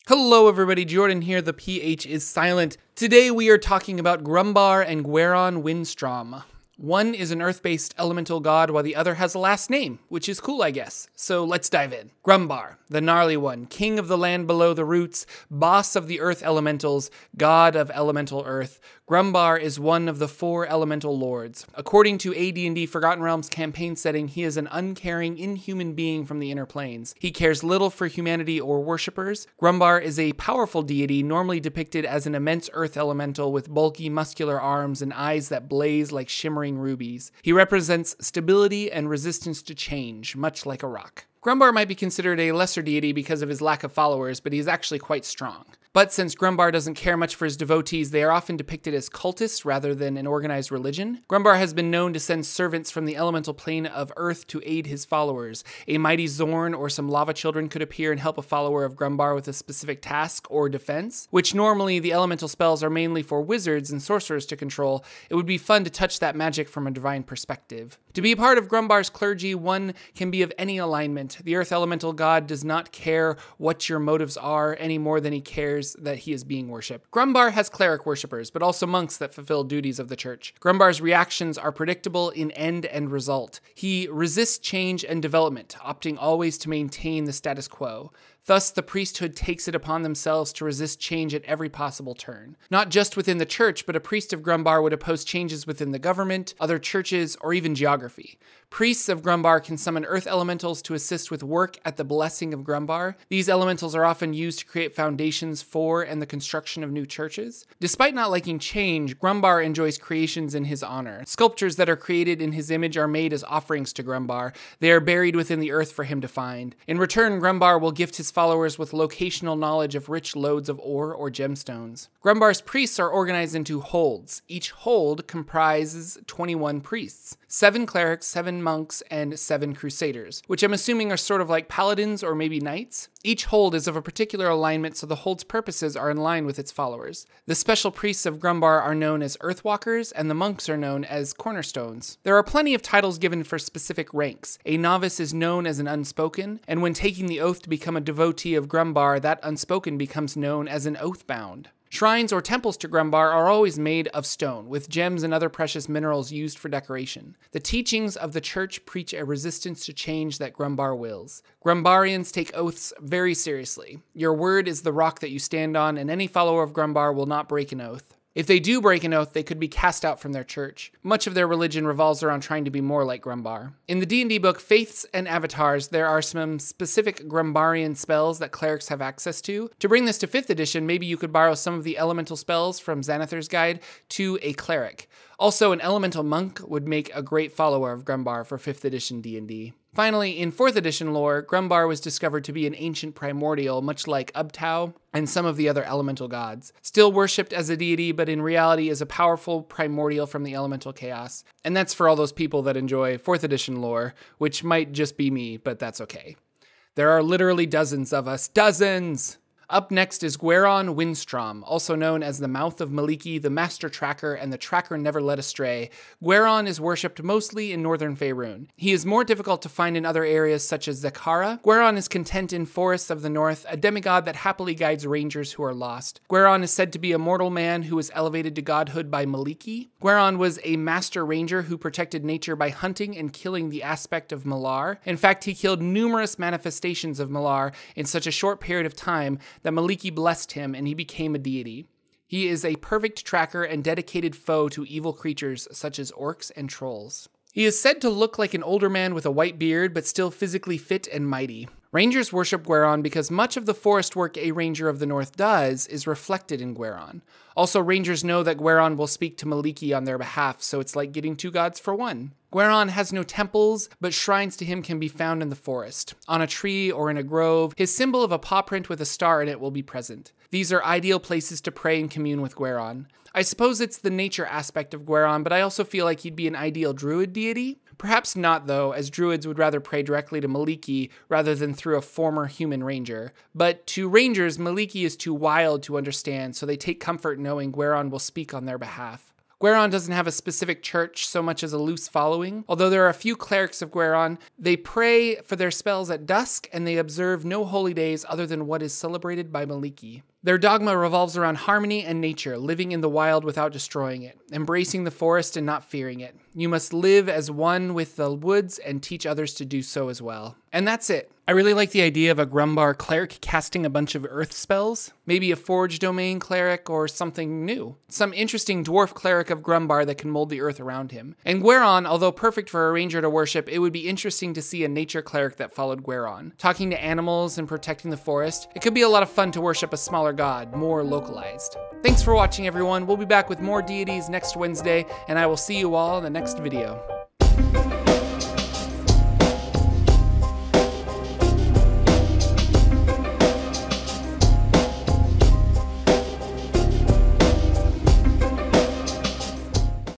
Hello everybody, Jordan here, the PH is silent. Today we are talking about Grumbar and Gwaeron Windstrom. One is an earth-based elemental god while the other has a last name, which is cool I guess. So let's dive in. Grumbar, the gnarly one, king of the land below the roots, boss of the earth elementals, god of elemental earth. Grumbar is one of the 4 elemental lords. According to AD&D Forgotten Realms campaign setting, he is an uncaring, inhuman being from the inner planes. He cares little for humanity or worshippers. Grumbar is a powerful deity, normally depicted as an immense earth elemental with bulky, muscular arms and eyes that blaze like shimmering rubies. He represents stability and resistance to change, much like a rock. Grumbar might be considered a lesser deity because of his lack of followers, but he is actually quite strong. But since Grumbar doesn't care much for his devotees, they are often depicted as cultists rather than an organized religion. Grumbar has been known to send servants from the elemental plane of Earth to aid his followers. A mighty Zorn or some lava children could appear and help a follower of Grumbar with a specific task or defense, which normally the elemental spells are mainly for wizards and sorcerers to control. It would be fun to touch that magic from a divine perspective. To be a part of Grumbar's clergy, one can be of any alignment. The Earth Elemental God does not care what your motives are any more than he cares that he is being worshipped. Grumbar has cleric worshippers, but also monks that fulfill duties of the church. Grumbar's reactions are predictable in end and result. He resists change and development, opting always to maintain the status quo. Thus, the priesthood takes it upon themselves to resist change at every possible turn. Not just within the church, but a priest of Grumbar would oppose changes within the government, other churches, or even geography. Priests of Grumbar can summon earth elementals to assist with work at the blessing of Grumbar. These elementals are often used to create foundations for and the construction of new churches. Despite not liking change, Grumbar enjoys creations in his honor. Sculptures that are created in his image are made as offerings to Grumbar. They are buried within the earth for him to find. In return, Grumbar will gift his followers with locational knowledge of rich lodes of ore or gemstones. Grumbar's priests are organized into holds. Each hold comprises 21 priests, 7 clerics, 7 monks, and 7 crusaders, which I'm assuming are sort of like paladins or maybe knights. Each hold is of a particular alignment, so the hold's purposes are in line with its followers. The special priests of Grumbar are known as Earthwalkers, and the monks are known as Cornerstones. There are plenty of titles given for specific ranks. A novice is known as an unspoken, and when taking the oath to become a devotee of Grumbar, that unspoken becomes known as an oathbound. Shrines or temples to Grumbar are always made of stone, with gems and other precious minerals used for decoration. The teachings of the church preach a resistance to change that Grumbar wills. Grumbarians take oaths very seriously. Your word is the rock that you stand on, and any follower of Grumbar will not break an oath. If they do break an oath, they could be cast out from their church. Much of their religion revolves around trying to be more like Grumbar. In the D&D book Faiths and Avatars, there are some specific Grumbarian spells that clerics have access to. To bring this to 5th edition, maybe you could borrow some of the elemental spells from Xanathar's Guide to a cleric. Also, an elemental monk would make a great follower of Grumbar for 5th edition D&D. Finally, in 4th edition lore, Grumbar was discovered to be an ancient primordial, much like Ubtao and some of the other elemental gods. Still worshipped as a deity, but in reality is a powerful primordial from the elemental chaos. And that's for all those people that enjoy 4th edition lore, which might just be me, but that's okay. There are literally dozens of us. Dozens! Up next is Gwaeron Windstrom, also known as the Mouth of Maliki, the Master Tracker, and the Tracker Never Led Astray. Gwaeron is worshipped mostly in northern Faerun. He is more difficult to find in other areas such as Zakhara. Gwaeron is content in forests of the north, a demigod that happily guides rangers who are lost. Gwaeron is said to be a mortal man who was elevated to godhood by Maliki. Gwaeron was a master ranger who protected nature by hunting and killing the aspect of Malar. In fact, he killed numerous manifestations of Malar in such a short period of time that Maliki blessed him and he became a deity. He is a perfect tracker and dedicated foe to evil creatures such as orcs and trolls. He is said to look like an older man with a white beard, but still physically fit and mighty. Rangers worship Gwaeron because much of the forest work a Ranger of the North does is reflected in Gwaeron. Also, Rangers know that Gwaeron will speak to Maliki on their behalf, so it's like getting 2 gods for one. Gwaeron has no temples, but shrines to him can be found in the forest. On a tree or in a grove, his symbol of a paw print with a star in it will be present. These are ideal places to pray and commune with Gwaeron. I suppose it's the nature aspect of Gwaeron, but I also feel like he'd be an ideal druid deity. Perhaps not, though, as druids would rather pray directly to Maliki rather than through a former human ranger. But to rangers, Maliki is too wild to understand, so they take comfort knowing Gwaeron will speak on their behalf. Gwaeron doesn't have a specific church so much as a loose following. Although there are a few clerics of Gwaeron, they pray for their spells at dusk and they observe no holy days other than what is celebrated by Maliki. Their dogma revolves around harmony and nature, living in the wild without destroying it, embracing the forest and not fearing it. You must live as one with the woods and teach others to do so as well. And that's it. I really like the idea of a Grumbar cleric casting a bunch of earth spells. Maybe a forge domain cleric or something new. Some interesting dwarf cleric of Grumbar that can mold the earth around him. And Gwaeron, although perfect for a ranger to worship, it would be interesting to see a nature cleric that followed Gwaeron. Talking to animals and protecting the forest. It could be a lot of fun to worship a smaller god, more localized. Thanks for watching, everyone. We'll be back with more deities next Wednesday, and I will see you all in the next video.